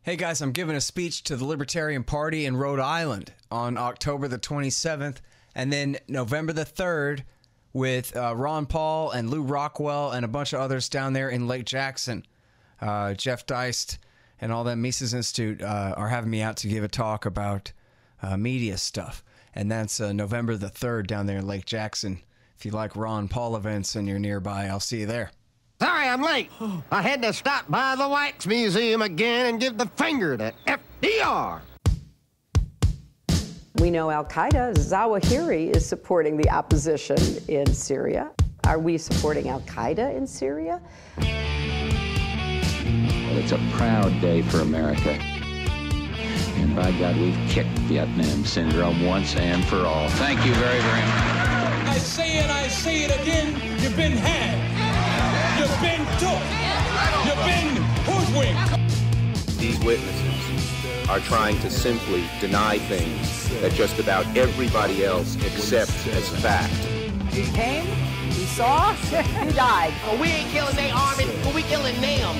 Hey guys, I'm giving a speech to the Libertarian Party in Rhode Island on October the 27th, and then November the 3rd with Ron Paul and Lou Rockwell and a bunch of others down there in Lake Jackson. Jeff Deist and all that Mises Institute are having me out to give a talk about media stuff, and that's November the 3rd down there in Lake Jackson. If you like Ron Paul events and you're nearby, I'll see you there. Sorry I'm late. I had to stop by the Wax Museum again and give the finger to FDR. We know Al-Qaeda, Zawahiri, is supporting the opposition in Syria. Are we supporting Al-Qaeda in Syria? Well, it's a proud day for America. And by God, we've kicked Vietnam syndrome once and for all. Thank you very, very much. I say it again, you've been had. You've been took. You've been hoodwinked. These witnesses are trying to simply deny things that just about everybody else accepts as fact. He came, he saw, he died. Well, we ain't killing their army, but we killing them.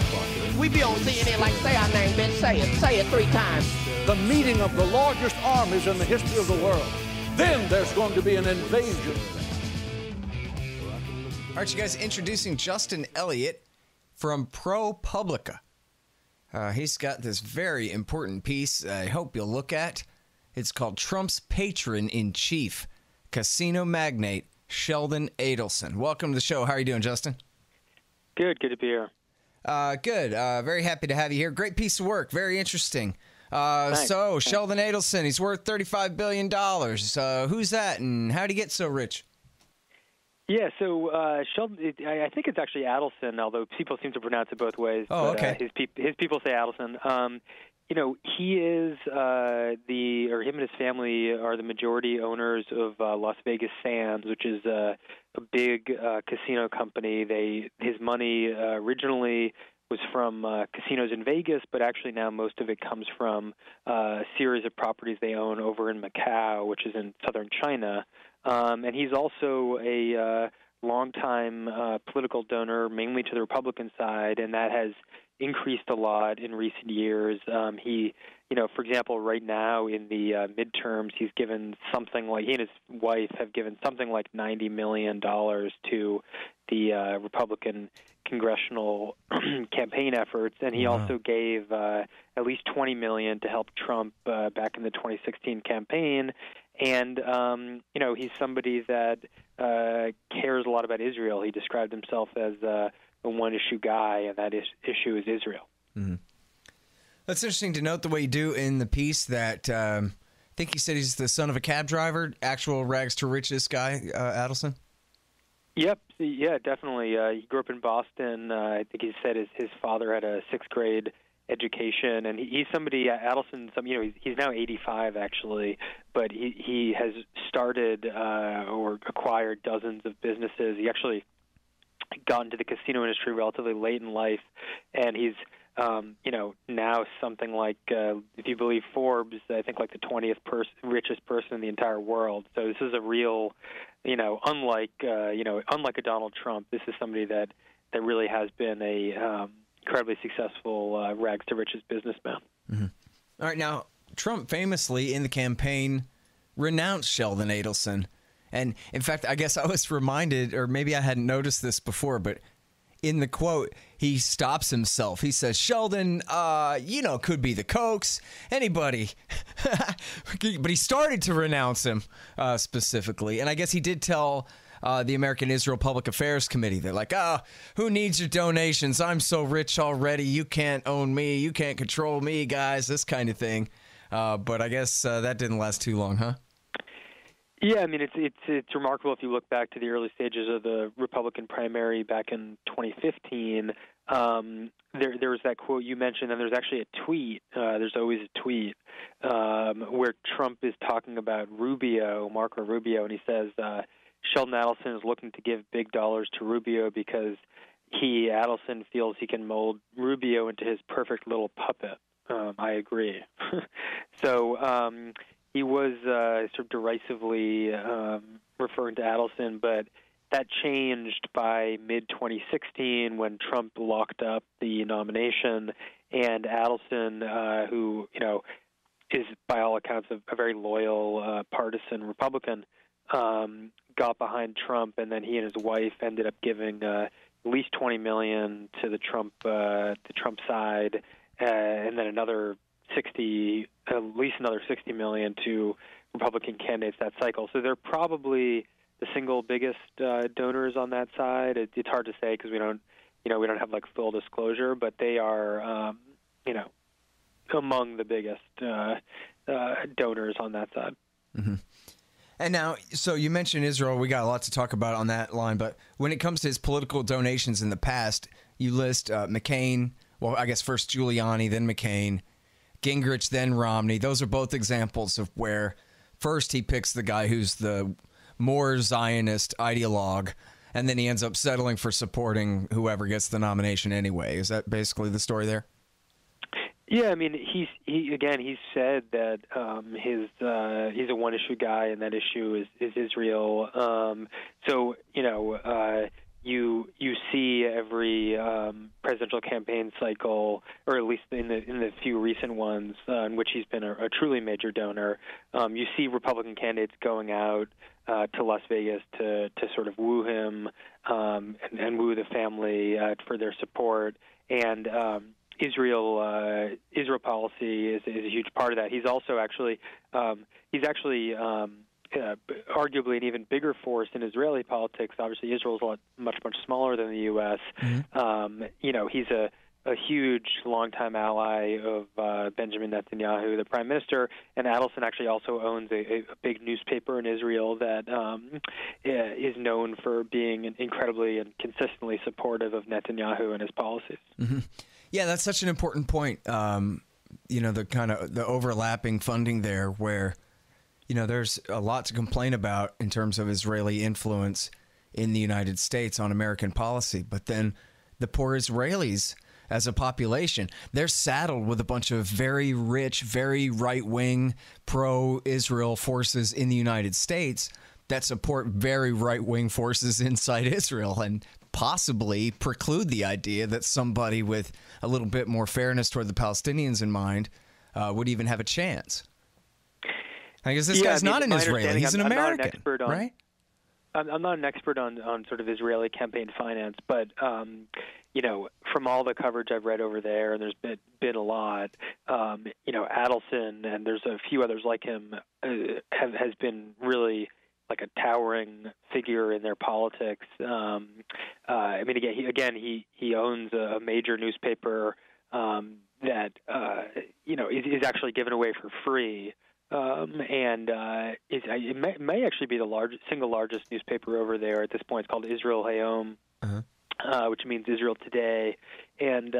We be on CNN like, say our name, Ben, say it 3 times. The meeting of the largest armies in the history of the world. Then there's going to be an invasion. All right, you guys, introducing Justin Elliott from ProPublica. He's got this very important piece I hope you'll look at. It's called Trump's Patron-in-Chief, Casino Magnate Sheldon Adelson. Welcome to the show. How are you doing, Justin? Good to be here. Good. Very happy to have you here. Great piece of work. Very interesting. Thanks. Sheldon Adelson, he's worth $35 billion. Who's that, and how'd he get so rich? Yeah, so Sheldon, I think it's actually Adelson, although people seem to pronounce it both ways. Oh, but, okay. His people say Adelson. He is him and his family are the majority owners of Las Vegas Sands, which is a big casino company. His money originally was from casinos in Vegas, but actually now most of it comes from a series of properties they own over in Macau, which is in southern China. And he's also a longtime political donor, mainly to the Republican side, and that has increased a lot in recent years. For example, right now in the midterms, he's given something like, he and his wife have given something like $90 million to the Republican congressional campaign efforts, and he also gave at least $20 million to help Trump back in the 2016 campaign. And, he's somebody that cares a lot about Israel. He described himself as a one-issue guy, and that issue is Israel. Mm-hmm. That's interesting to note the way you do in the piece that I think he said he's the son of a cab driver, actual rags to riches guy, Adelson. Yep. Yeah, definitely. He grew up in Boston. I think he said his father had a 6th grade education, and he's somebody, Adelson, he's now 85 actually, but he has started or acquired dozens of businesses. He actually got into the casino industry relatively late in life, and he's now something like, if you believe Forbes, I think like the 20th richest person in the entire world. So this is a real, unlike a Donald Trump, this is somebody that really has been a incredibly successful rags to riches businessman. Mm-hmm. All right, now, Trump famously in the campaign renounced Sheldon Adelson. And in fact, I guess I was reminded, or maybe I hadn't noticed this before, but in the quote, he stops himself. He says, Sheldon, could be the Kochs, anybody. But he started to renounce him specifically. And I guess he did tell the American Israel Public Affairs Committee, they're like, who needs your donations? I'm so rich already. You can't own me. You can't control me, guys, this kind of thing. But I guess that didn't last too long, huh? Yeah, I mean, it's remarkable if you look back to the early stages of the Republican primary back in 2015. There was that quote you mentioned, and there's actually a tweet. There's always a tweet where Trump is talking about Marco Rubio, and he says Sheldon Adelson is looking to give big dollars to Rubio because Adelson, feels he can mold Rubio into his perfect little puppet. I agree. So he was sort of derisively referring to Adelson, but that changed by mid-2016 when Trump locked up the nomination, and Adelson, who is by all accounts a very loyal partisan Republican, got behind Trump, and then he and his wife ended up giving at least $20 million to the Trump side, and then at least another $60 million to Republican candidates that cycle. So they're probably the single biggest donors on that side. It's hard to say because we don't have like full disclosure, but they are among the biggest donors on that side. Mm-hmm. And now, so you mentioned Israel. We got a lot to talk about on that line, but when it comes to his political donations in the past, you list McCain, well, I guess first Giuliani, then McCain, Gingrich, then Romney. Those are both examples of where first he picks the guy who's the more Zionist ideologue, and then he ends up settling for supporting whoever gets the nomination anyway. Is that basically the story there? Yeah, I mean, he said that he's a one-issue guy, and that issue is Israel. So you see every presidential campaign cycle, or at least in the few recent ones in which he's been a truly major donor, you see Republican candidates going out to Las Vegas to sort of woo him and woo the family for their support. And Israel policy is a huge part of that. He's also actually arguably an even bigger force in Israeli politics. Obviously, Israel is much smaller than the U.S. Mm-hmm. He's a huge longtime ally of Benjamin Netanyahu, the prime minister, and Adelson actually also owns a big newspaper in Israel that is known for being incredibly and consistently supportive of Netanyahu and his policies. Mm-hmm. Yeah, that's such an important point. The kind of the overlapping funding there, where there's a lot to complain about in terms of Israeli influence in the United States on American policy, but then the poor Israelis as a population, they're saddled with a bunch of very rich, very right-wing, pro-Israel forces in the United States that support very right-wing forces inside Israel and possibly preclude the idea that somebody with a little bit more fairness toward the Palestinians in mind would even have a chance. I guess this guy's not an Israeli. He's an American, right? I'm not an expert on sort of Israeli campaign finance, but from all the coverage I've read over there, and there's been a lot, Adelson and there's a few others like him has been really like a towering figure in their politics. I mean, he owns a major newspaper that is actually given away for free. It may actually be the single largest newspaper over there at this point. It's called Israel Hayom, which means Israel Today, and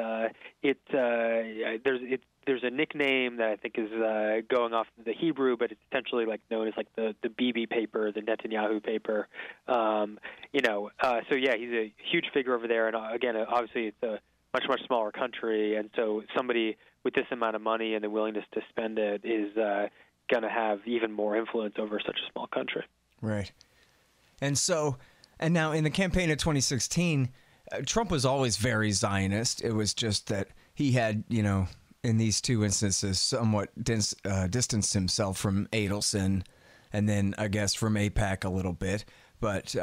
there's a nickname that I think is going off the Hebrew, but it's essentially like known as like the Bibi paper, the Netanyahu paper. So yeah, he's a huge figure over there, and again, obviously it's a much smaller country, and so somebody with this amount of money and the willingness to spend it is going to have even more influence over such a small country. Right. And now in the campaign of 2016, Trump was always very Zionist. It was just that he had, in these two instances, somewhat distanced himself from Adelson, and then I guess from AIPAC a little bit. But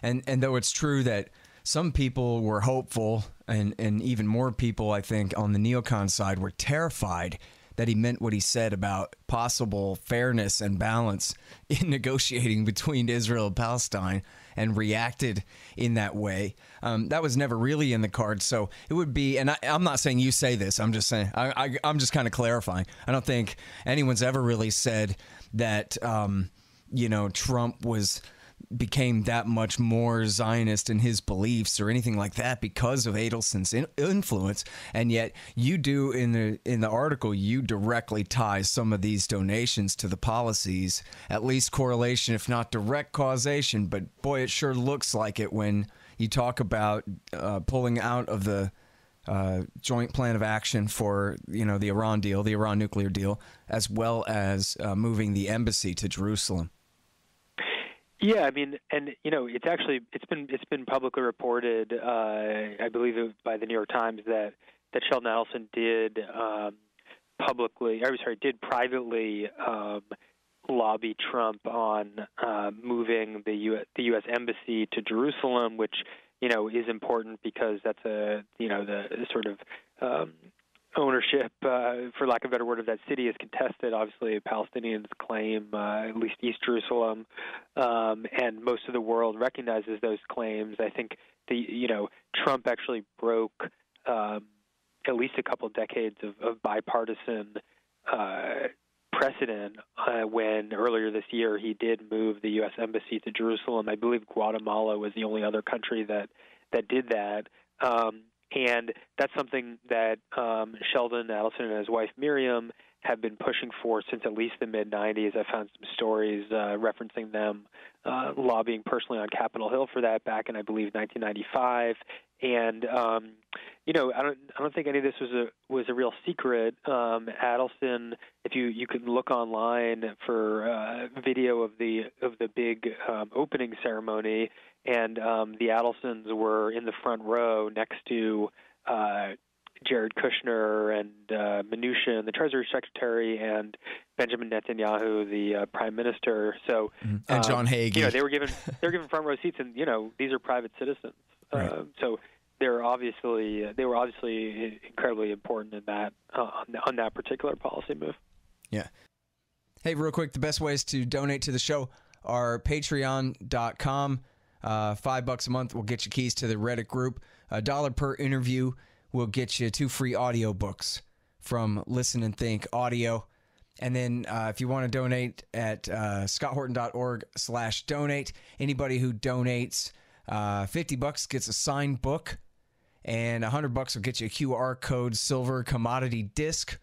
and though it's true that some people were hopeful, and even more people, I think, on the neocon side were terrified that he meant what he said about possible fairness and balance in negotiating between Israel and Palestine, and reacted in that way. That was never really in the cards. So it would be, and I'm not saying you say this, I'm just saying, I'm just kind of clarifying. I don't think anyone's ever really said that, Trump became that much more Zionist in his beliefs or anything like that because of Adelson's influence. And yet you do in the article, you directly tie some of these donations to the policies, at least correlation, if not direct causation. But boy, it sure looks like it when you talk about pulling out of the joint plan of action for, the Iran deal, the Iran nuclear deal, as well as moving the embassy to Jerusalem. Yeah, I mean, and it's been publicly reported, I believe by the New York Times, that Sheldon Adelson did did privately lobby Trump on moving the U.S. embassy to Jerusalem, which is important because that's the sort of ownership, for lack of a better word, of that city is contested. Obviously, Palestinians claim at least East Jerusalem, and most of the world recognizes those claims. I think Trump actually broke at least a couple decades of bipartisan precedent when earlier this year he did move the U.S. embassy to Jerusalem. I believe Guatemala was the only other country that did that. And that's something that Sheldon Adelson and his wife Miriam have been pushing for since at least the mid-'90s. I found some stories referencing them lobbying personally on Capitol Hill for that back in, I believe, 1995. And I don't think any of this was a real secret. Adelson, if you can look online for video of the big opening ceremony, and the Adelsons were in the front row next to Jared Kushner and Mnuchin, the Treasury Secretary, and Benjamin Netanyahu, the Prime Minister. So and John Hagee. They were given front row seats, and these are private citizens. Right. So they were obviously incredibly important in that on that particular policy move. Yeah. Hey, real quick, the best ways to donate to the show are patreon.com. $5 a month will get you keys to the Reddit group. $1 per interview will get you 2 free audiobooks from Listen and Think Audio. And then if you want to donate at scotthorton.org/donate, anybody who donates $50 gets a signed book, and $100 will get you a QR code silver commodity disc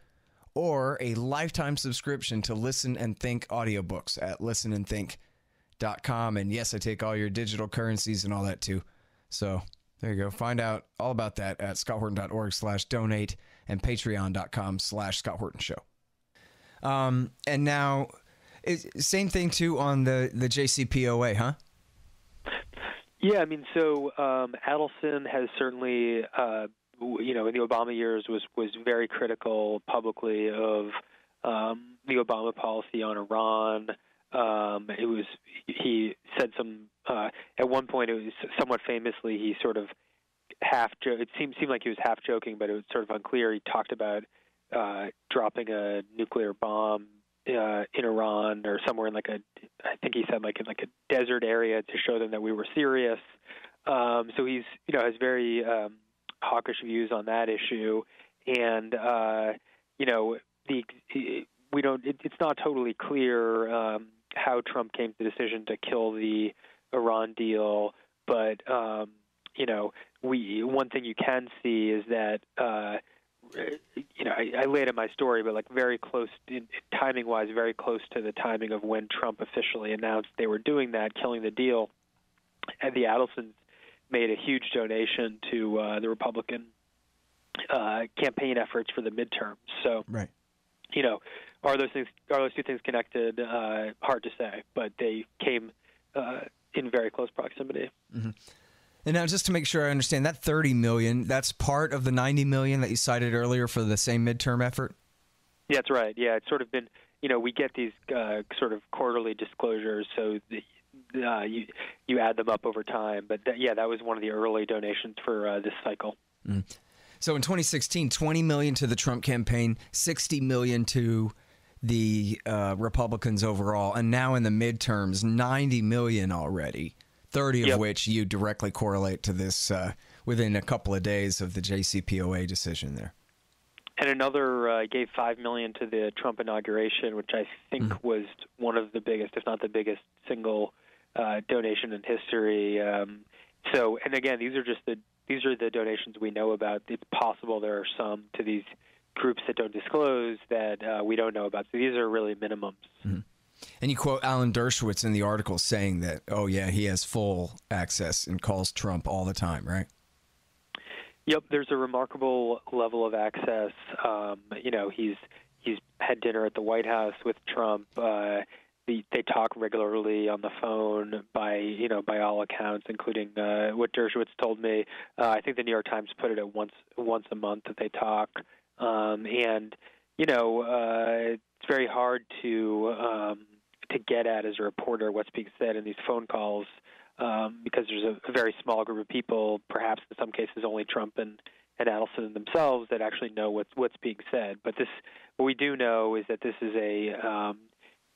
or a lifetime subscription to Listen and Think audiobooks at listenandthink.com. And yes, I take all your digital currencies and all that too. So there you go. Find out all about that at scotthorton.org/donate and patreon.com/scotthortonshow. And now, same thing too on the JCPOA, huh? Yeah, I mean, so Adelson has certainly, in the Obama years was very critical publicly of the Obama policy on Iran. He said some at one point. It was somewhat famously he sort of it seemed like he was half joking, but it was sort of unclear. He talked about dropping a nuclear bomb in Iran or somewhere in I think he said in a desert area to show them that we were serious. So he's has very hawkish views on that issue, and it's not totally clear how Trump came to the decision to kill the Iran deal, but one thing you can see is that I laid in my story, but very close timing-wise, very close to the timing of when Trump officially announced they were doing that, killing the deal, and the Adelsons made a huge donation to the Republican campaign efforts for the midterms. So, right. Are those two things connected? Hard to say, but they came in very close proximity. Mm-hmm. And now, just to make sure I understand, that $30 million, that's part of the $90 million that you cited earlier for the same midterm effort? Yeah, that's right. Yeah, it's sort of been, we get these sort of quarterly disclosures, so you add them up over time. But that was one of the early donations for this cycle. Mm. So in 2016, $20 million to the Trump campaign, $60 million to the Republicans overall, and now in the midterms, $90 million already. 30 of which you directly correlate to this within a couple of days of the JCPOA decision there. And another gave $5 million to the Trump inauguration, which I think was one of the biggest, if not the biggest, single donation in history. So, and again, these are the donations we know about. It's possible there are some to these groups that don't disclose that we don't know about. So these are really minimums. Mm-hmm. And you quote Alan Dershowitz in the article saying that, oh, yeah, he has full access and calls Trump all the time, right? Yep, there's a remarkable level of access. He's had dinner at the White House with Trump. The they talk regularly on the phone by all accounts, including what Dershowitz told me. I think the New York Times put it at once a month that they talk, and it's very hard to get at as a reporter what's being said in these phone calls because there's a very small group of people, perhaps in some cases only Trump and Adelson themselves, that actually know what's being said. But what we do know is that this is a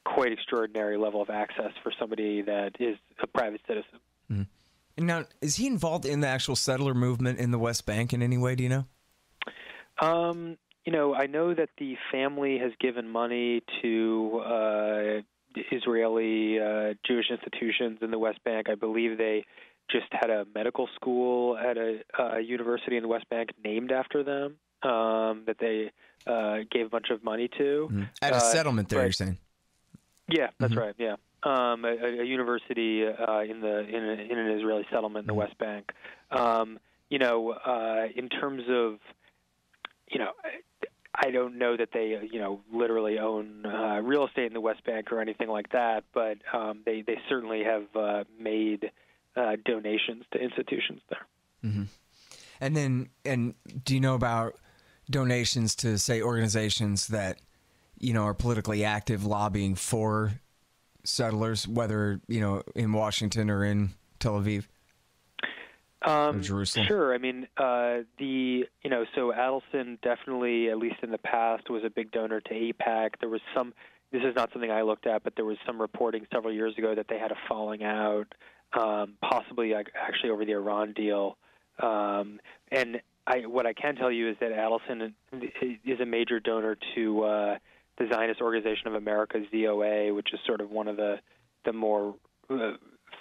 quite extraordinary level of access for somebody that is a private citizen. Mm-hmm. Now, is he involved in the actual settler movement in the West Bank in any way? Do you know? I know that the family has given money to Israeli Jewish institutions in the West Bank. I believe they just had a medical school at a university in the West Bank named after them that they gave a bunch of money to. Mm-hmm. At a settlement there, you're saying? Yeah, that's right, yeah. A university in an Israeli settlement in the West Bank. In terms of, I don't know that they, literally own real estate in the West Bank or anything like that, but they certainly have made donations to institutions there. Mm-hmm. And do you know about donations to, say, organizations that, are politically active, lobbying for settlers, whether, in Washington or in Tel Aviv? Or Jerusalem? Sure. I mean, so Adelson definitely, at least in the past, was a big donor to AIPAC. There was this is not something I looked at, but there was some reporting several years ago that they had a falling out, possibly actually over the Iran deal. And what I can tell you is that Adelson is a major donor to the Zionist Organization of America, ZOA, which is sort of one of the more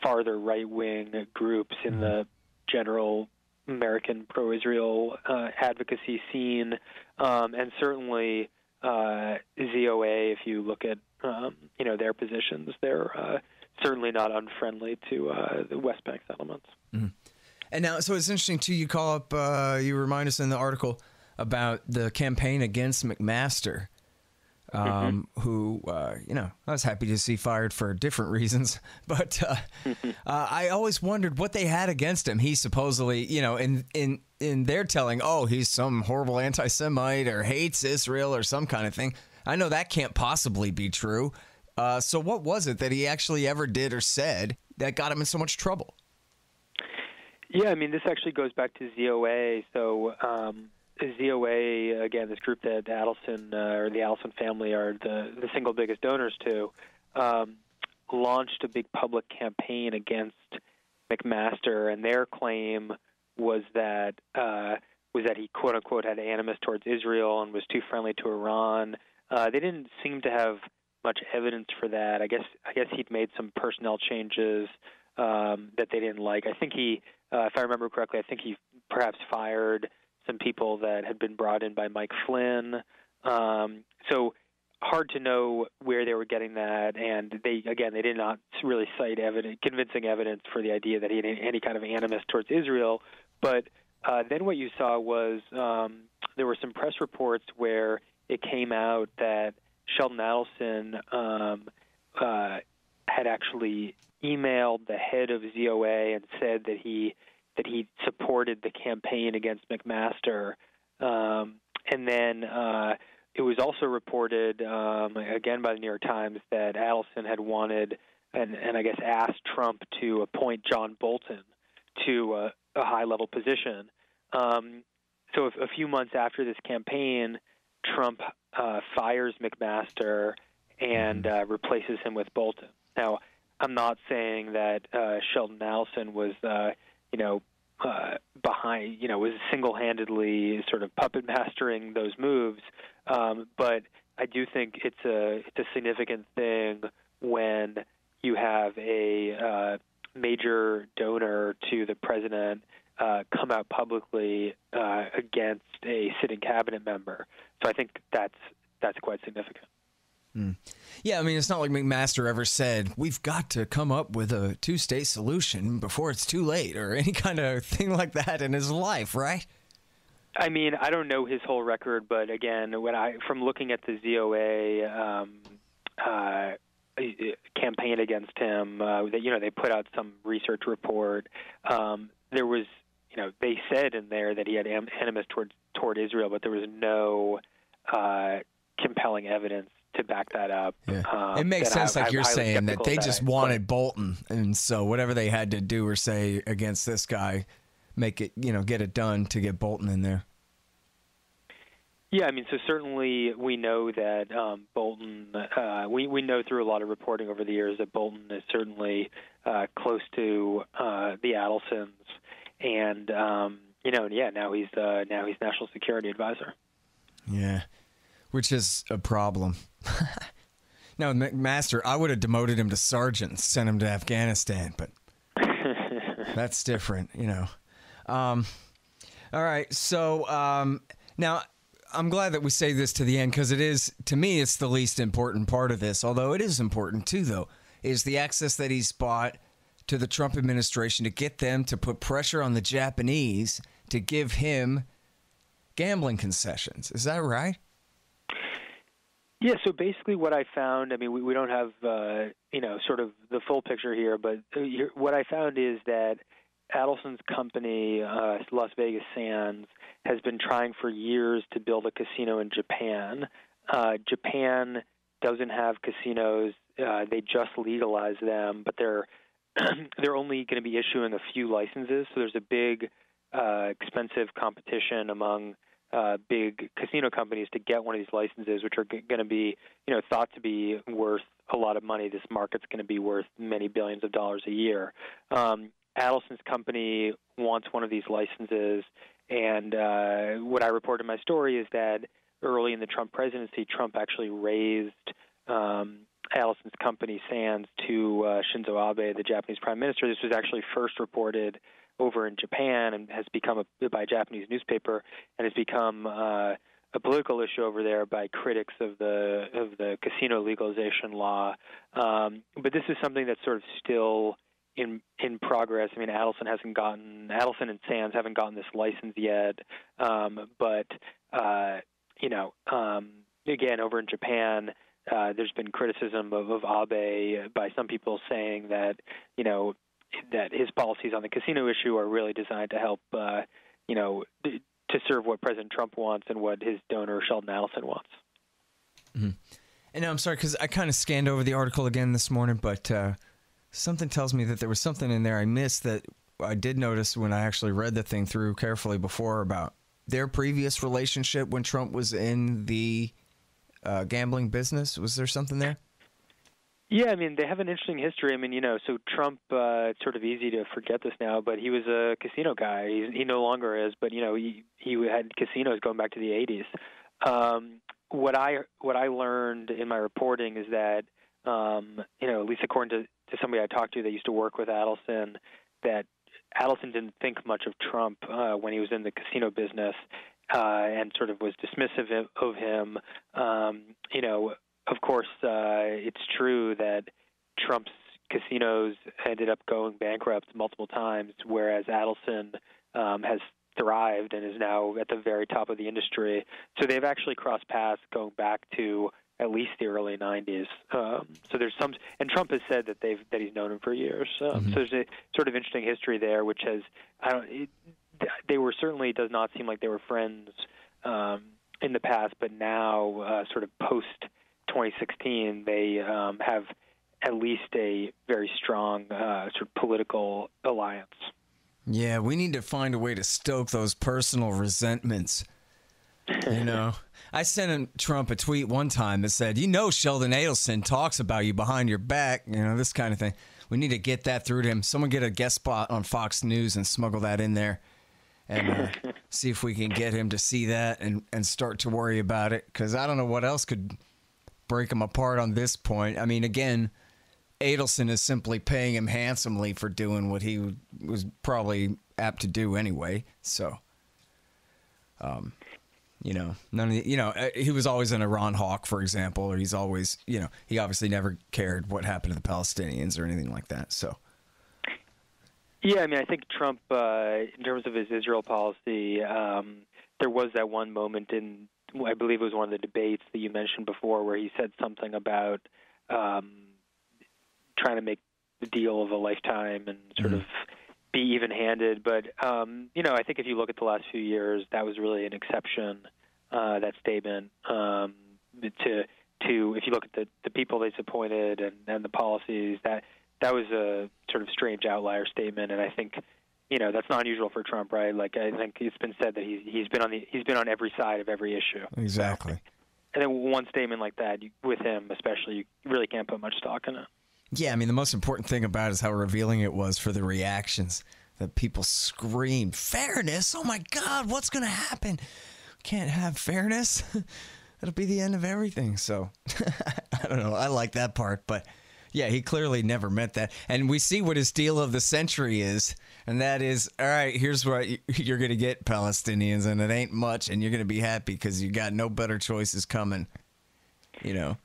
farther right-wing groups in the general American pro-Israel advocacy scene, and certainly ZOA, if you look at their positions, they're certainly not unfriendly to the West Bank settlements. Mm-hmm. And now, so it's interesting too. You call up, you remind us in the article about the campaign against McMaster. Who, I was happy to see fired for different reasons, but I always wondered what they had against him. He supposedly, in their telling, he's some horrible anti-Semite or hates Israel or some kind of thing. I know that can't possibly be true. So what was it that he actually ever did or said that got him in so much trouble? Yeah, I mean, this actually goes back to ZOA. So, ZOA, again, this group that Adelson or the Adelson family are the single biggest donors to, launched a big public campaign against McMaster, and their claim was that he quote unquote had animus towards Israel and was too friendly to Iran. They didn't seem to have much evidence for that. I guess he'd made some personnel changes that they didn't like. I think he, if I remember correctly, he perhaps fired some people that had been brought in by Mike Flynn. So hard to know where they were getting that, and they did not really cite convincing evidence for the idea that he had any kind of animus towards Israel. But then what you saw was there were some press reports where it came out that Sheldon Adelson had actually emailed the head of ZOA and said that he supported the campaign against McMaster. And then it was also reported, again by the New York Times, that Adelson had wanted and I guess asked Trump to appoint John Bolton to a high-level position. So a few months after this campaign, Trump fires McMaster and replaces him with Bolton. Now, I'm not saying that Sheldon Adelson was behind, was single-handedly sort of puppet mastering those moves. But I do think it's a significant thing when you have a major donor to the president come out publicly against a sitting cabinet member. So I think that's quite significant. Mm. Yeah, I mean, it's not like McMaster ever said, we've got to come up with a two-state solution before it's too late, or any kind of thing like that in his life, right? I mean, I don't know his whole record, but again, from looking at the ZOA campaigned against him. That they put out some research report. There was, they said in there that he had animus toward Israel, but there was no compelling evidence to back that up. Yeah. It makes sense, like you're saying, that they just wanted Bolton, and so whatever they had to do or say against this guy, make it, get it done to get Bolton in there. Yeah, I mean, so certainly we know that Bolton, we know through a lot of reporting over the years that Bolton is certainly close to the Adelsons, and now he's National Security Advisor. Yeah, which is a problem. Now, McMaster, I would have demoted him to sergeant, sent him to Afghanistan, but that's different, All right, so now I'm glad that we say this to the end, because it is, to me, it's the least important part of this, although it is important too, though, is the access that he's bought to the Trump administration to get them to put pressure on the Japanese to give him gambling concessions. Is that right? Yeah, so basically what I found, I mean, we don't have, sort of the full picture here, but what I found is that Adelson's company, Las Vegas Sands, has been trying for years to build a casino in Japan. Japan doesn't have casinos. They just legalized them, but they're only going to be issuing a few licenses, so there's a big, expensive competition among big casino companies to get one of these licenses, which are going to be, thought to be worth a lot of money. This market's going to be worth many billions of dollars a year. Adelson's company wants one of these licenses, and what I report in my story is that early in the Trump presidency, Trump actually raised Adelson's company, Sands, to Shinzo Abe, the Japanese prime minister. This was actually first reported over in Japan and has become by a Japanese newspaper, and has become a political issue over there by critics of the casino legalization law. But this is something that's sort of still in progress. I mean, Adelson and Sands haven't gotten this license yet. But again, over in Japan, there's been criticism of Abe by some people saying that, that his policies on the casino issue are really designed to help, to serve what President Trump wants and what his donor Sheldon Adelson wants. Mm-hmm. And I'm sorry, because I kind of scanned over the article again this morning, but something tells me that there was something in there I missed that I did notice when I actually read the thing through carefully before about their previous relationship when Trump was in the gambling business. Was there something there? Yeah, I mean, they have an interesting history. I mean, so Trump, it's sort of easy to forget this now, but he was a casino guy. He no longer is, but, he had casinos going back to the 80s. What I learned in my reporting is that, at least according to somebody I talked to that used to work with Adelson, that Adelson didn't think much of Trump when he was in the casino business and sort of was dismissive of him. Of course, it's true that Trump's casinos ended up going bankrupt multiple times, whereas Adelson has thrived and is now at the very top of the industry. So they've actually crossed paths going back to at least the early 90s. So there's some, and Trump has said that he's known him for years. So there's a sort of interesting history there, which has they were certainly does not seem like they were friends in the past, but now sort of post 2016, they have at least a very strong sort of political alliance. Yeah, we need to find a way to stoke those personal resentments. I sent Trump a tweet one time that said, Sheldon Adelson talks about you behind your back, this kind of thing. We need to get that through to him. Someone get a guest spot on Fox News and smuggle that in there and see if we can get him to see that and start to worry about it, because I don't know what else could break him apart on this point. I mean, again, Adelson is simply paying him handsomely for doing what he was probably apt to do anyway. So, none of the, he was always an Iran hawk, for example, or he's always, he obviously never cared what happened to the Palestinians or anything like that. So, yeah, I mean, I think Trump, in terms of his Israel policy, there was that one moment I believe it was one of the debates that you mentioned before, where he said something about, trying to make the deal of a lifetime and sort of be even-handed. But, I think if you look at the last few years, that was really an exception, that statement, to if you look at the people they appointed and the policies, that was a sort of strange outlier statement. And I think, that's not unusual for Trump, right? Like, I think it's been said that he's been on every side of every issue. Exactly. And then one statement like that, with him especially, you really can't put much stock in it. Yeah, I mean, the most important thing about it is how revealing it was for the reactions. That people screamed, fairness? Oh, my God, what's going to happen? Can't have fairness? That'll be the end of everything. So, I don't know. I like that part. But, yeah, he clearly never meant that. And we see what his deal of the century is. And that is, all right, here's what you're going to get, Palestinians. And it ain't much. And you're going to be happy because you got no better choices coming. So.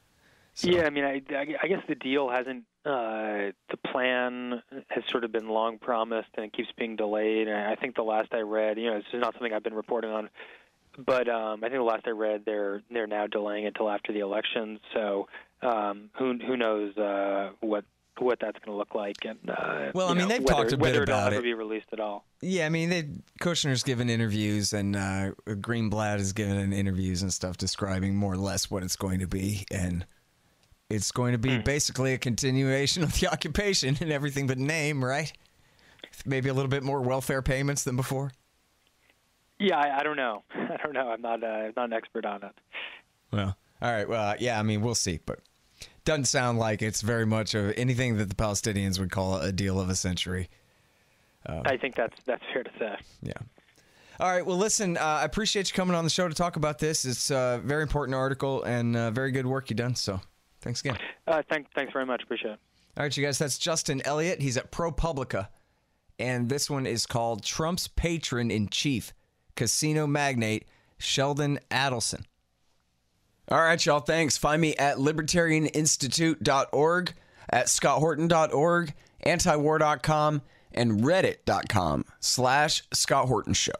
Yeah, I mean, I guess the deal hasn't, the plan has sort of been long promised and it keeps being delayed. And I think the last I read, this is not something I've been reporting on, but I think the last I read, they're now delaying it until after the election. So who knows what that's going to look like? And well, I mean, they've talked a bit about it. Whether it'll ever be released at all. Yeah, I mean, Kushner's given interviews and Greenblatt has given interviews and stuff describing more or less what it's going to be, and it's going to be basically a continuation of the occupation and everything but name, right? Maybe a little bit more welfare payments than before. Yeah, I don't know. I'm not an expert on it. Well, all right. Well, yeah, I mean, we'll see, but doesn't sound like it's very much of anything that the Palestinians would call a deal of a century. I think that's fair to say. Yeah. All right. Well, listen, I appreciate you coming on the show to talk about this. It's a very important article and very good work you've done. So thanks again. Thanks very much. Appreciate it. All right, you guys. That's Justin Elliott. He's at ProPublica. And this one is called Trump's Patron-in-Chief, Casino Magnate Sheldon Adelson. All right, y'all. Thanks. Find me at libertarianinstitute.org, at scotthorton.org, antiwar.com, and reddit.com/Scott Horton Show.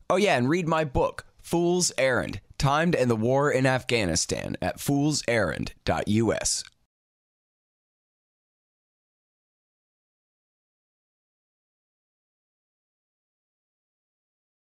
Oh, yeah, and read my book, Fool's Errand, Time to End the War in Afghanistan, at foolserrand.us.